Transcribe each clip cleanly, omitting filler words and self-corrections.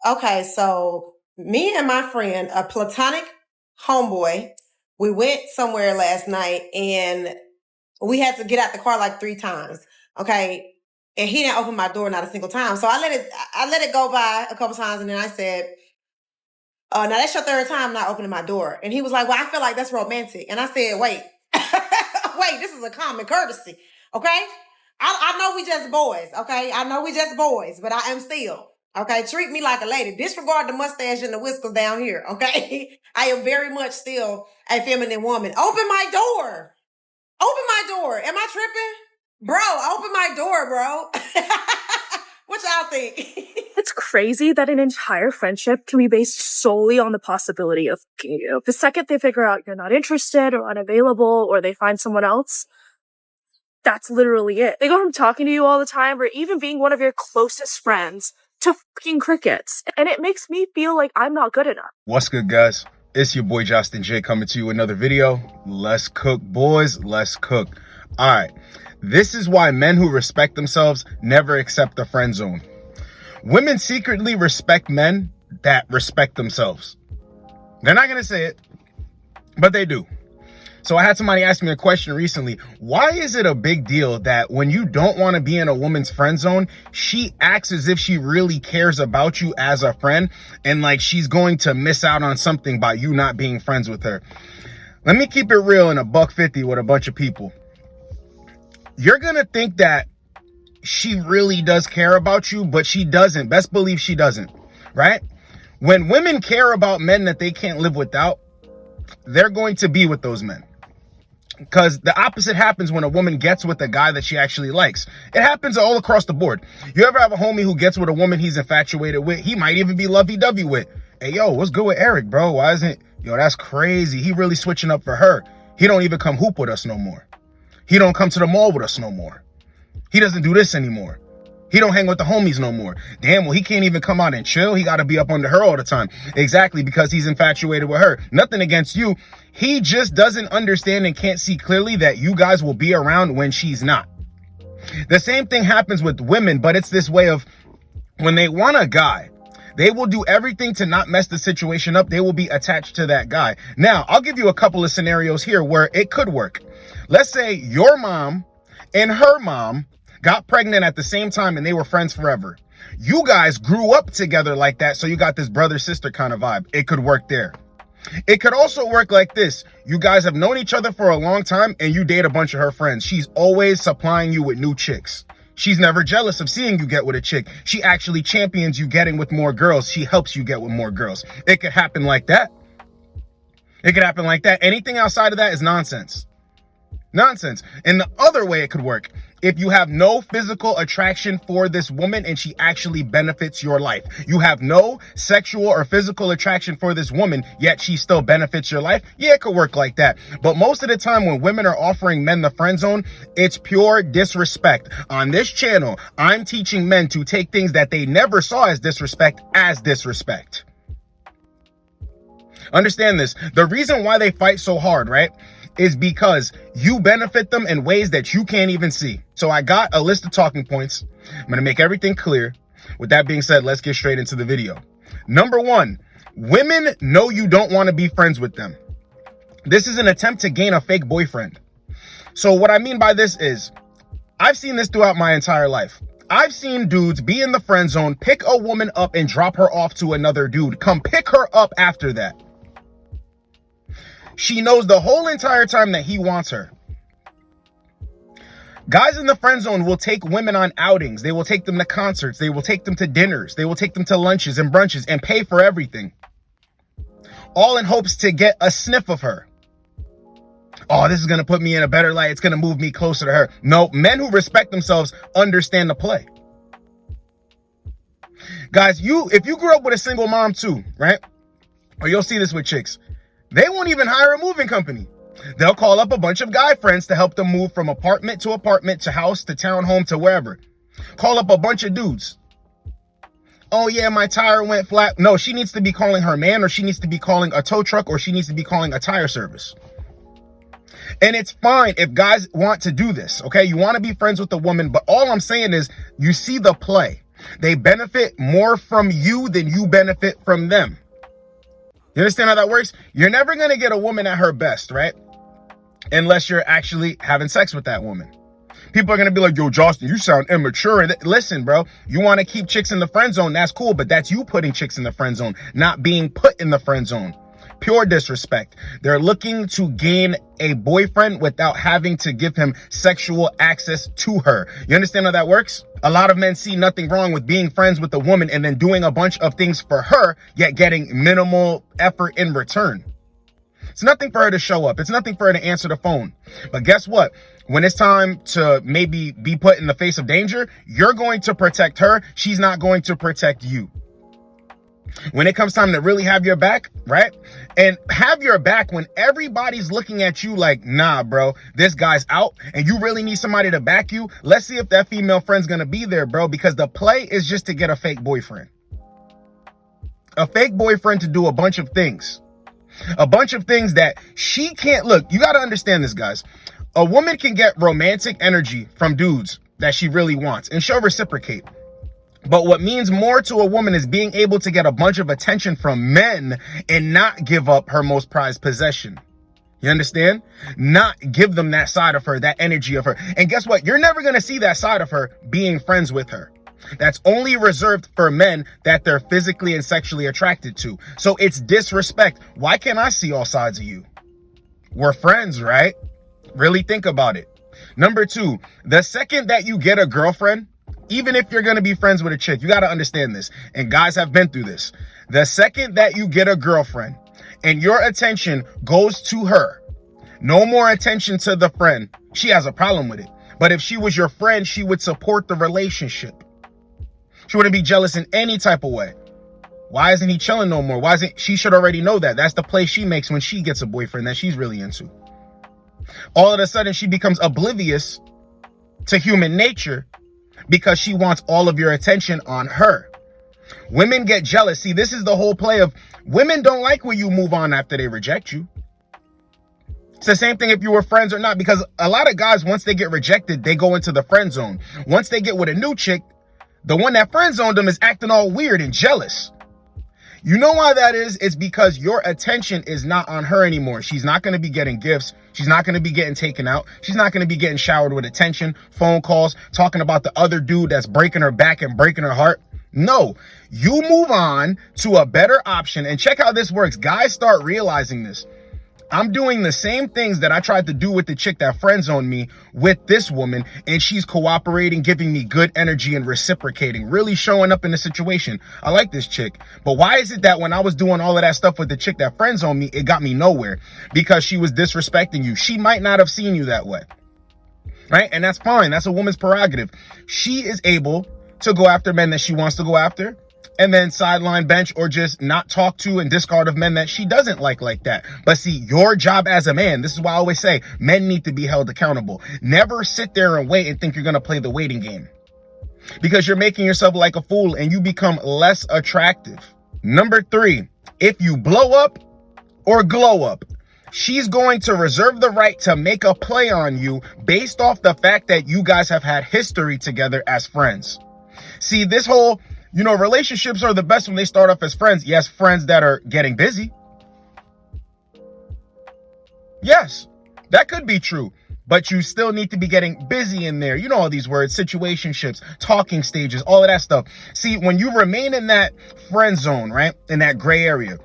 Okay, so me and my friend, a platonic homeboy, we went somewhere last night and we had to get out the car like 3 times. Okay. And he didn't open my door not a single time. So I let it go by a couple times and then I said, now that's your third time not opening my door. And he was like, well, I feel like that's romantic. And I said, wait, wait, this is a common courtesy. Okay. I know we just boys. Okay. I know we just boys, but I am still. Okay. Treat me like a lady. Disregard the mustache and the whiskers down here. Okay. I am very much still a feminine woman. Open my door. Open my door. Am I tripping? Bro, open my door, bro. What y'all think? It's crazy that an entire friendship can be based solely on the possibility of fucking you. The second they figure out you're not interested or unavailable or they find someone else, that's literally it. They go from talking to you all the time or even being one of your closest friends to fucking crickets. And it makes me feel like I'm not good enough. What's good, guys? It's your boy Josten J coming to you with another video. Let's cook, boys. Let's cook. All right. This is why men who respect themselves never accept the friend zone. Women secretly respect men that respect themselves. They're not going to say it, but they do. So I had somebody ask me a question recently. Why is it a big deal that when you don't want to be in a woman's friend zone, she acts as if she really cares about you as a friend and like she's going to miss out on something by you not being friends with her? Let me keep it real in $150 with a bunch of people. You're going to think that she really does care about you, but she doesn't. Best believe she doesn't, right? When women care about men that they can't live without, they're going to be with those men. Because the opposite happens when a woman gets with a guy that she actually likes. It happens all across the board. You ever have a homie who gets with a woman he's infatuated with? He might even be lovey-dovey with. Hey, yo, what's good with Eric, bro? Why isn't... Yo, that's crazy. He really switching up for her. He don't even come hoop with us no more. He don't come to the mall with us no more. He doesn't do this anymore. He don't hang with the homies no more. Damn, well, he can't even come out and chill. He got to be up under her all the time. Exactly, because he's infatuated with her. Nothing against you. He just doesn't understand and can't see clearly that you guys will be around when she's not. The same thing happens with women, but it's this way of when they want a guy, they will do everything to not mess the situation up. They will be attached to that guy. Now, I'll give you a couple of scenarios here where it could work. Let's say your mom and her mom got pregnant at the same time and they were friends forever. You guys grew up together like that, so you got this brother-sister kind of vibe. It could work there. It could also work like this. You guys have known each other for a long time and you date a bunch of her friends. She's always supplying you with new chicks. She's never jealous of seeing you get with a chick. She actually champions you getting with more girls. She helps you get with more girls. It could happen like that. It could happen like that. Anything outside of that is nonsense. Nonsense. And the other way it could work, if you have no physical attraction for this woman and she actually benefits your life. You have no sexual or physical attraction for this woman, yet she still benefits your life. Yeah, it could work like that. But most of the time when women are offering men the friend zone, it's pure disrespect. On this channel, I'm teaching men to take things that they never saw as disrespect as disrespect. Understand this. The reason why they fight so hard, right, is because you benefit them in ways that you can't even see. So I got a list of talking points. I'm going to make everything clear. With that being said, let's get straight into the video. Number one, women know you don't want to be friends with them. This is an attempt to gain a fake boyfriend. So what I mean by this is, I've seen this throughout my entire life. I've seen dudes be in the friend zone, pick a woman up and drop her off to another dude. Come pick her up after that. She knows the whole entire time that he wants her. Guys in the friend zone will take women on outings. They will take them to concerts. They will take them to dinners. They will take them to lunches and brunches and pay for everything. All in hopes to get a sniff of her. Oh, this is going to put me in a better light. It's going to move me closer to her. No, men who respect themselves understand the play. Guys, if you grew up with a single mom too, right? Or you'll see this with chicks. They won't even hire a moving company. They'll call up a bunch of guy friends to help them move from apartment to house to townhome to wherever. Call up a bunch of dudes. Oh yeah, my tire went flat. No, she needs to be calling her man, or she needs to be calling a tow truck, or she needs to be calling a tire service. And it's fine if guys want to do this, okay? You want to be friends with a woman, but all I'm saying is you see the play. They benefit more from you than you benefit from them. You understand how that works? You're never going to get a woman at her best, right? Unless you're actually having sex with that woman. People are going to be like, yo, Josten, you sound immature. Listen, bro, you want to keep chicks in the friend zone. That's cool. But that's you putting chicks in the friend zone, not being put in the friend zone. Pure disrespect. They're looking to gain a boyfriend without having to give him sexual access to her. You understand how that works? A lot of men see nothing wrong with being friends with a woman and then doing a bunch of things for her, yet getting minimal effort in return. It's nothing for her to show up. It's nothing for her to answer the phone. But guess what? When it's time to maybe be put in the face of danger, you're going to protect her. She's not going to protect you. When it comes time to really have your back, right? And have your back when everybody's looking at you like, nah, bro, this guy's out and you really need somebody to back you. Let's see if that female friend's going to be there, bro, because the play is just to get a fake boyfriend. A fake boyfriend to do a bunch of things. A bunch of things that she can't. Look, you got to understand this, guys. A woman can get romantic energy from dudes that she really wants, and she'll reciprocate. But what means more to a woman is being able to get a bunch of attention from men and not give up her most prized possession. You understand? Not give them that side of her, that energy of her. And guess what? You're never going to see that side of her being friends with her. That's only reserved for men that they're physically and sexually attracted to. So it's disrespect. Why can't I see all sides of you? We're friends, right? Really think about it. Number two, the second that you get a girlfriend, even if you're going to be friends with a chick, you got to understand this. And guys have been through this. The second that you get a girlfriend and your attention goes to her, no more attention to the friend, she has a problem with it. But if she was your friend, she would support the relationship. She wouldn't be jealous in any type of way. Why isn't he chilling no more? Why isn't she should already know that. That's the play she makes when she gets a boyfriend that she's really into. All of a sudden, she becomes oblivious to human nature because she wants all of your attention on her. Women get jealous. See, this is the whole play of women don't like when you move on after they reject you. It's the same thing if you were friends or not, because a lot of guys, once they get rejected, they go into the friend zone. Once they get with a new chick, the one that friend zoned them is acting all weird and jealous. You know why that is? It's because your attention is not on her anymore. She's not going to be getting gifts. She's not going to be getting taken out. She's not going to be getting showered with attention, phone calls, talking about the other dude that's breaking her back and breaking her heart. No, you move on to a better option. And check how this works. Guys start realizing this. I'm doing the same things that I tried to do with the chick that friend zoned me with this woman, and she's cooperating, giving me good energy and reciprocating, really showing up in the situation. I like this chick. But why is it that when I was doing all of that stuff with the chick that friend zoned me, it got me nowhere? Because she was disrespecting you. She might not have seen you that way, right? And that's fine. That's a woman's prerogative. She is able to go after men that she wants to go after, and then sideline bench or just not talk to and discard of men that she doesn't like that. But see, your job as a man, this is why I always say men need to be held accountable. Never sit there and wait and think you're going to play the waiting game, because you're making yourself like a fool and you become less attractive. Number three, if you blow up or glow up, she's going to reserve the right to make a play on you based off the fact that you guys have had history together as friends. See, this whole relationships are the best when they start off as friends. Yes, friends that are getting busy. Yes, that could be true. But you still need to be getting busy in there. You know all these words, situationships, talking stages, all of that stuff. See, when you remain in that friend zone, right, in that gray area,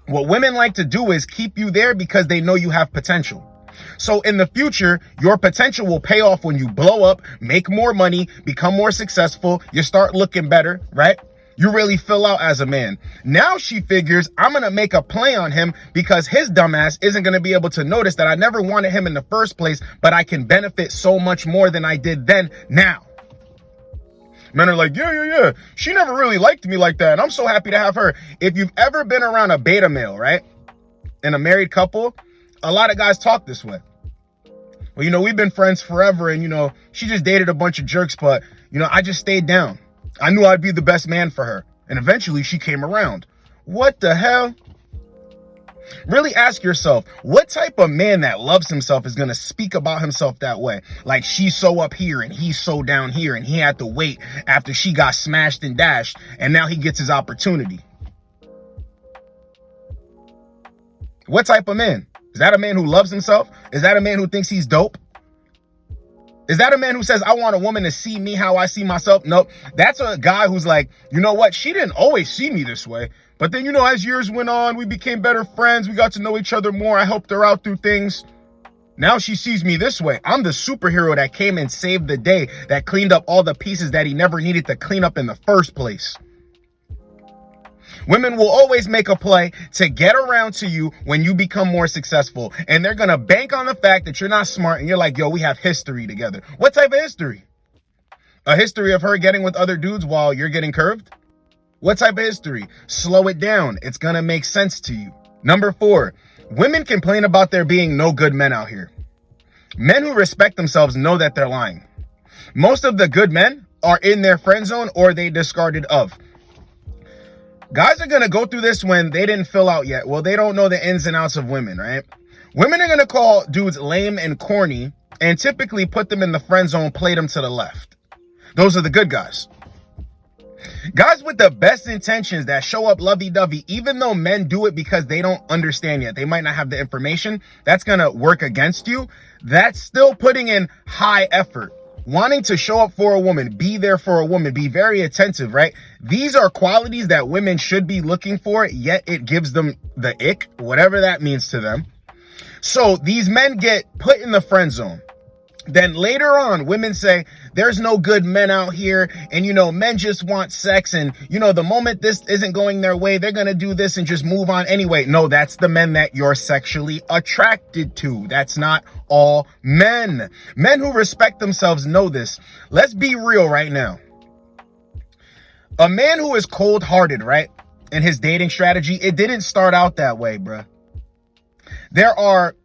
what women like to do is keep you there because they know you have potential. So in the future, your potential will pay off when you blow up, make more money, become more successful. You start looking better, right? You really fill out as a man. Now she figures I'm going to make a play on him because his dumbass isn't going to be able to notice that I never wanted him in the first place, but I can benefit so much more than I did then now. Men are like, yeah. She never really liked me like that, and I'm so happy to have her. If you've ever been around a beta male, right, and a married couple, a lot of guys talk this way. Well, we've been friends forever, and, she just dated a bunch of jerks, but, I just stayed down. I knew I'd be the best man for her, and eventually she came around. What the hell? Really ask yourself, what type of man that loves himself is going to speak about himself that way? Like, she's so up here and he's so down here, and he had to wait after she got smashed and dashed, and now he gets his opportunity. What type of man? Is that a man who loves himself? Is that a man who thinks he's dope? Is that a man who says, I want a woman to see me how I see myself? Nope. That's a guy who's like, you know what? She didn't always see me this way. But then, you know, as years went on, we became better friends. We got to know each other more. I helped her out through things. Now she sees me this way. I'm the superhero that came and saved the day, that cleaned up all the pieces that he never needed to clean up in the first place. Women will always make a play to get around to you when you become more successful. And they're going to bank on the fact that you're not smart and you're like, yo, we have history together. What type of history? A history of her getting with other dudes while you're getting curved? What type of history? Slow it down. It's going to make sense to you. Number 4, women complain about there being no good men out here. Men who respect themselves know that they're lying. Most of the good men are in their friend zone or they discarded of. Guys are going to go through this when they didn't fill out yet. Well, they don't know the ins and outs of women, right? Women are going to call dudes lame and corny and typically put them in the friend zone, play them to the left. Those are the good guys. Guys with the best intentions that show up lovey-dovey, even though men do it because they don't understand yet, they might not have the information, that's going to work against you. That's still putting in high effort. Wanting to show up for a woman, be there for a woman, be very attentive, right? These are qualities that women should be looking for, yet it gives them the ick, whatever that means to them. So these men get put in the friend zone. Then later on, women say, there's no good men out here. And, you know, men just want sex. And, you know, the moment this isn't going their way, they're going to do this and just move on anyway. No, that's the men that you're sexually attracted to. That's not all men. Men who respect themselves know this. Let's be real right now. A man who is cold-hearted, right, in his dating strategy, it didn't start out that way, bruh. There are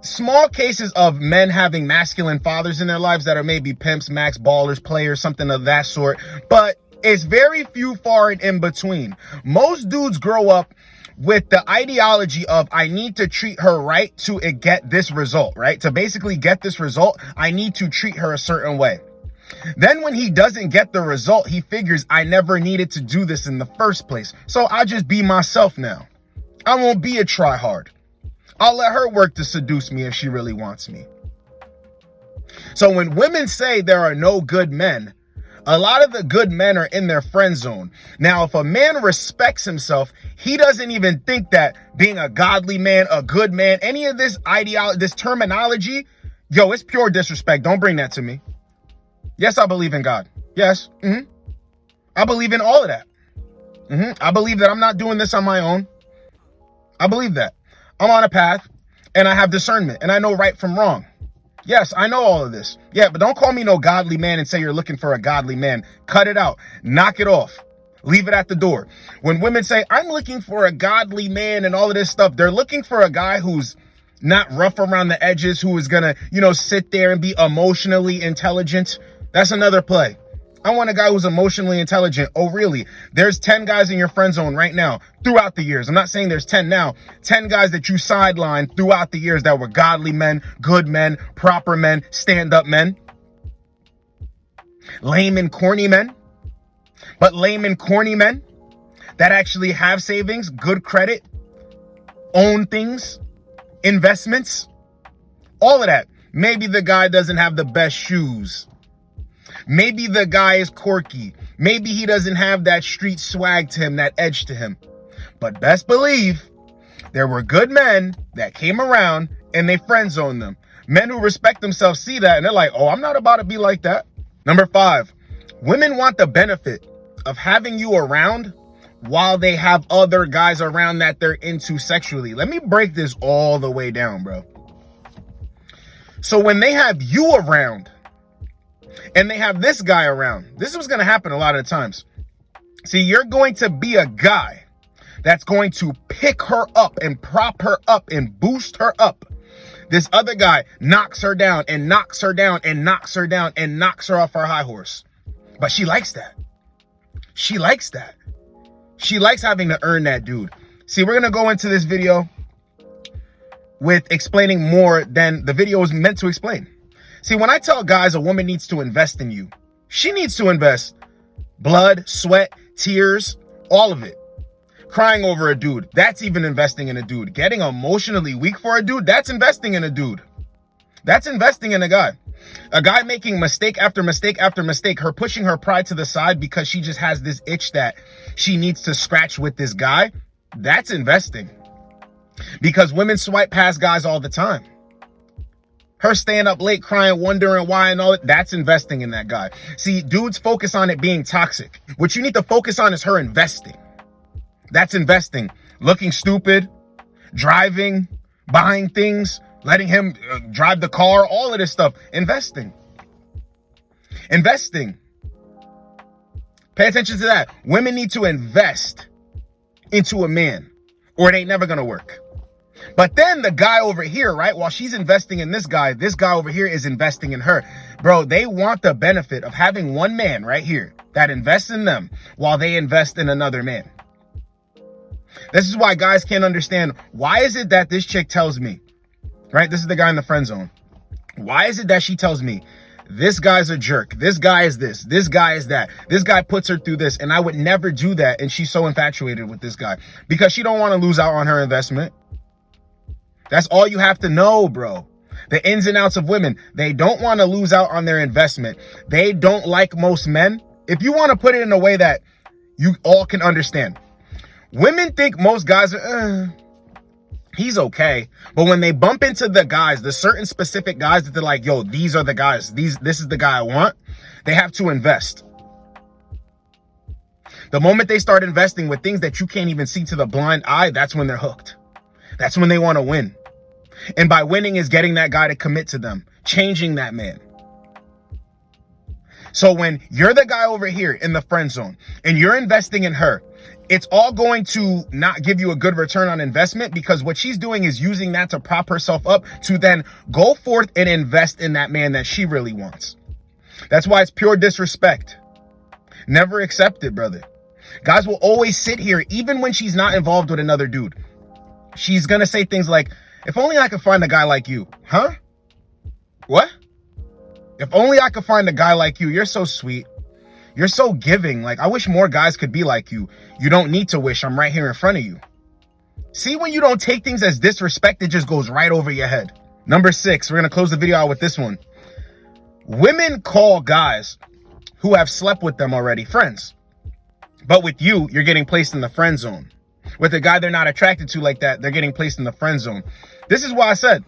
small cases of men having masculine fathers in their lives that are maybe pimps, max ballers, players, something of that sort. But it's very few far and in between. Most dudes grow up with the ideology of, I need to treat her right to get this result, right? To basically get this result, I need to treat her a certain way. Then when he doesn't get the result, he figures, I never needed to do this in the first place. So I'll just be myself now. I won't be a tryhard. I'll let her work to seduce me if she really wants me. So when women say there are no good men, a lot of the good men are in their friend zone. Now, if a man respects himself, he doesn't even think that being a godly man, a good man, any of this ideology, this terminology, yo, it's pure disrespect. Don't bring that to me. Yes, I believe in God. Yes. I believe in all of that. I believe that I'm not doing this on my own. I believe that. I'm on a path and I have discernment and I know right from wrong. Yes, I know all of this. Yeah, but don't call me no godly man and say you're looking for a godly man. Cut it out. Knock it off. Leave it at the door. When women say, I'm looking for a godly man and all of this stuff, they're looking for a guy who's not rough around the edges, who is going to, you know, sit there and be emotionally intelligent. That's another play. I want a guy who's emotionally intelligent. Oh, really? There's 10 guys in your friend zone right now throughout the years. I'm not saying there's 10 now. 10 guys that you sidelined throughout the years that were godly men, good men, proper men, stand-up men. Lame and corny men. But lame and corny men that actually have savings, good credit, own things, investments, all of that. Maybe the guy doesn't have the best shoes. Maybe the guy is quirky. Maybe he doesn't have that street swag to him, that edge to him. But best believe there were good men that came around and they friend zoned them. Men who respect themselves see that and they're like, oh, I'm not about to be like that. Number 5, women want the benefit of having you around while they have other guys around that they're into sexually. Let me break this all the way down, bro. So when they have you around, and they have this guy around, this is going to happen a lot of times. See, you're going to be a guy that's going to pick her up and prop her up and boost her up. This other guy knocks her down and knocks her down and knocks her down and knocks her off her high horse. But she likes that. She likes that. She likes having to earn that dude. See, we're going to go into this video with explaining more than the video is meant to explain. See, when I tell guys a woman needs to invest in you, she needs to invest blood, sweat, tears, all of it. Crying over a dude, that's even investing in a dude. Getting emotionally weak for a dude, that's investing in a dude. That's investing in a guy. A guy making mistake after mistake after mistake, her pushing her pride to the side because she just has this itch that she needs to scratch with this guy, that's investing. Because women swipe past guys all the time. Her staying up late crying, wondering why and all that, that's investing in that guy. See, dudes focus on it being toxic. What you need to focus on is her investing. That's investing. Looking stupid, driving, buying things, letting him drive the car, all of this stuff. Investing. Investing. Pay attention to that. Women need to invest into a man or it ain't never going to work. But then the guy over here, right, while she's investing in this guy over here is investing in her. Bro, they want the benefit of having one man right here that invests in them while they invest in another man. This is why guys can't understand. Why is it that this chick tells me, right? This is the guy in the friend zone. Why is it that she tells me, this guy's a jerk. This guy is this. This guy is that. This guy puts her through this. And I would never do that. And she's so infatuated with this guy because she don't want to lose out on her investment. That's all you have to know, bro. The ins and outs of women. They don't want to lose out on their investment. They don't like most men. If you want to put it in a way that you all can understand. Women think most guys are, he's okay. But when they bump into the guys, the certain specific guys that they're like, yo, these are the guys. This is the guy I want. They have to invest. The moment they start investing with things that you can't even see to the blind eye, that's when they're hooked. That's when they want to win. And by winning is getting that guy to commit to them, changing that man. So when you're the guy over here in the friend zone and you're investing in her, it's all going to not give you a good return on investment because what she's doing is using that to prop herself up to then go forth and invest in that man that she really wants. That's why it's pure disrespect. Never accept it, brother. Guys will always sit here even when she's not involved with another dude. She's going to say things like, if only I could find a guy like you. Huh? What? If only I could find a guy like you. You're so sweet. You're so giving. Like, I wish more guys could be like you. You don't need to wish. I'm right here in front of you. See, when you don't take things as disrespect, it just goes right over your head. Number 6, we're going to close the video out with this one. Women call guys who have slept with them already friends. But with you, you're getting placed in the friend zone. With a guy they're not attracted to like that, they're getting placed in the friend zone. This is why I said,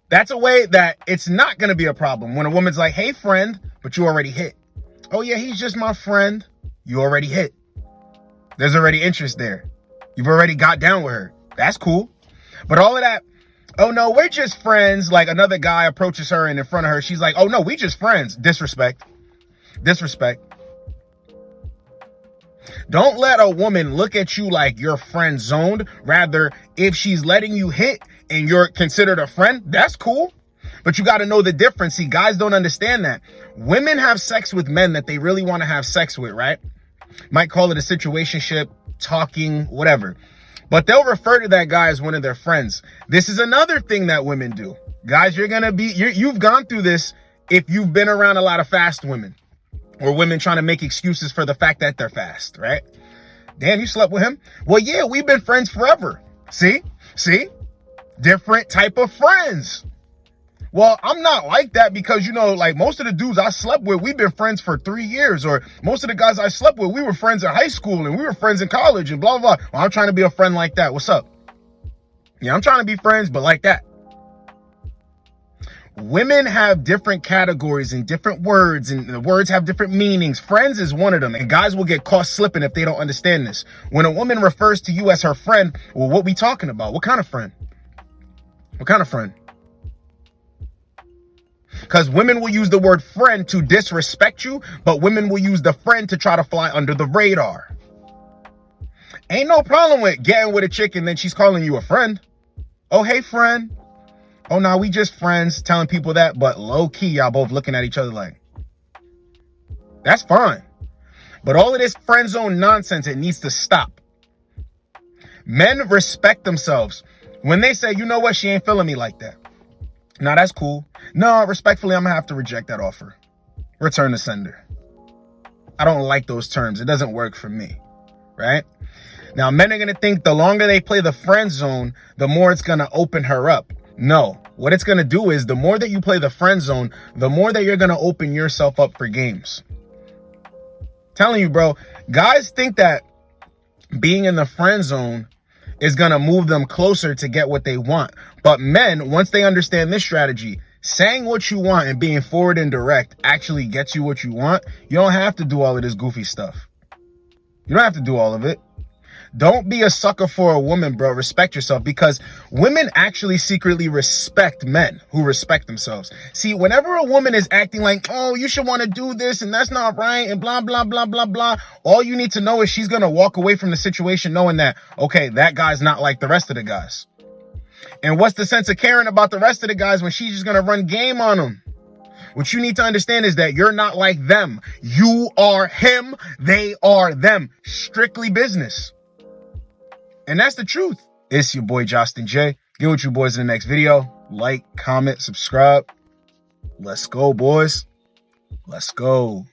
that's a way that it's not going to be a problem. When a woman's like, hey, friend, but you already hit. Oh, yeah, he's just my friend. You already hit. There's already interest there. You've already got down with her. That's cool. But all of that, oh, no, we're just friends. Like another guy approaches her and in front of her, she's like, oh, no, we just friends. Disrespect. Disrespect. Don't let a woman look at you like you're friend zoned. Rather, if she's letting you hit and you're considered a friend, that's cool. But you got to know the difference. See, guys don't understand that. Women have sex with men that they really want to have sex with, right? Might call it a situationship, talking, whatever. But they'll refer to that guy as one of their friends. This is another thing that women do. Guys, you've gone through this if you've been around a lot of fast women. Or women trying to make excuses for the fact that they're fast, right? Damn, you slept with him? Well, yeah, we've been friends forever. See? Different type of friends. Well, I'm not like that because, like most of the dudes I slept with, we've been friends for 3 years. Or most of the guys I slept with, we were friends in high school and we were friends in college and blah, blah, blah. Well, I'm trying to be a friend like that. What's up? Yeah, I'm trying to be friends, but like that. Women have different categories and different words, and the words have different meanings. Friends is one of them, and guys will get caught slipping if they don't understand this. When a woman refers to you as her friend, well, what we talking about? What kind of friend? What kind of friend? Because women will use the word friend to disrespect you, but women will use the friend to try to fly under the radar. Ain't no problem with getting with a chick and then she's calling you a friend. Oh, hey, friend. Oh, no, we just friends, telling people that, but low key, y'all both looking at each other like, that's fine. But all of this friend zone nonsense, it needs to stop. Men respect themselves. When they say, you know what, she ain't feeling me like that. Now that's cool. No, respectfully, I'm gonna have to reject that offer. Return to sender. I don't like those terms. It doesn't work for me, right? Now, men are gonna think the longer they play the friend zone, the more it's gonna open her up. No, what it's gonna do is the more that you play the friend zone, the more that you're gonna open yourself up for games. Telling you, bro, guys think that being in the friend zone is going to move them closer to get what they want. But men, once they understand this strategy, saying what you want and being forward and direct actually gets you what you want. You don't have to do all of this goofy stuff. You don't have to do all of it. Don't be a sucker for a woman, bro. Respect yourself, because women actually secretly respect men who respect themselves. See, whenever a woman is acting like, oh, you should want to do this and that's not right and blah, blah, blah, blah, blah, all you need to know is she's going to walk away from the situation knowing that, okay, that guy's not like the rest of the guys. And what's the sense of caring about the rest of the guys when she's just going to run game on them? What you need to understand is that you're not like them. You are him. They are them. Strictly business. And that's the truth. It's your boy, Josten J. Get with you boys in the next video. Like, comment, subscribe. Let's go, boys. Let's go.